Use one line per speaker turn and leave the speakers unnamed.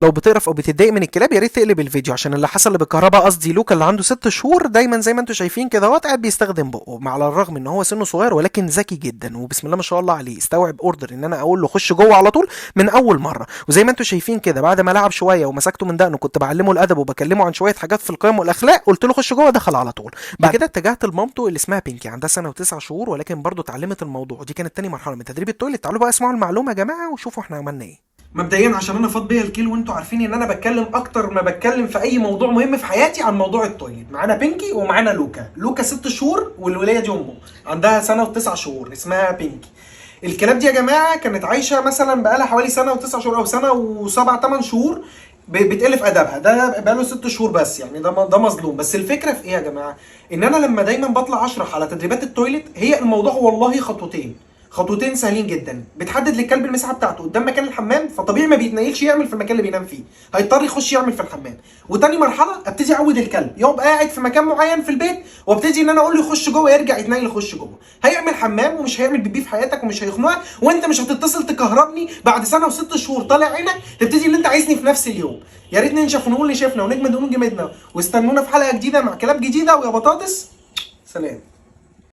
لو بتقرف او بتتضايق من الكلاب يا ريت تقلب الفيديو، عشان اللي حصل بالكهرباء قصدي لوكا اللي عنده 6 شهور دايما زي ما انتم شايفين كده اهوت قاعد بيستخدم بقه، على الرغم ان هو سنه صغير ولكن ذكي جدا وبسم الله ما شاء الله عليه، استوعب اوردر ان انا اقول له خش جوه على طول من اول مره. وزي ما انتم شايفين كده بعد ما لعب شويه ومسكته من دقنه كنت بعلمه الادب وبكلمه عن شويه حاجات في القيم والاخلاق، قلت له خش جوه دخل على طول. بعد كده اتجهت لمامته اللي اسمها بينكي عندها سنه و9 شهور ولكن برضه اتعلمت الموضوع، دي كانت تاني مرحله من تدريب التويلت. تعالوا بقى اسمعوا المعلومه يا جماعه وشوفوا احنا عملنا ايه. مبدئيا عشان انا فاض بيا الكيل وانتوا عارفين ان انا بتكلم اكتر ما بتكلم في اي موضوع مهم في حياتي عن موضوع التويلت. معانا بينكي ومعانا لوكا. لوكا 6 شهور والوليه دي امه عندها سنه و9 شهور اسمها بينكي. الكلاب دي يا جماعه كانت عايشه مثلا بقالها حوالي سنه و9 شهور او سنه و7 8 شهور بتقلف ادبها. ده بقاله 6 شهور بس، يعني ده مظلوم. بس الفكره في ايه يا جماعه؟ ان انا لما دايما بطلع اشرح على تدريبات التويلت هي الموضوع والله خطوتين سهلين جدا. بتحدد للكلب المساحه بتاعته قدام مكان الحمام، فطبيعي ما بيتنيلش يعمل في المكان اللي بينام فيه، هيضطر يخش يعمل في الحمام. وتاني مرحله ابتدي اعود الكلب يبقى قاعد في مكان معين في البيت، وابتدي ان انا اقول له يخش جوه يرجع يتنيل يخش جوه. هيعمل حمام ومش هيعمل بيبي في حياتك ومش هيخنقك، وانت مش هتتصل تكهربني بعد سنه و6 شهور طالع عينك تبتدي ان انت عايزني في نفس اليوم. يا ريت ننشف ونقول اللي شفنا ونجمد ونقول جمدنا. واستنونا في حلقه جديده مع كلاب جديده ويا بطاطس. سلام.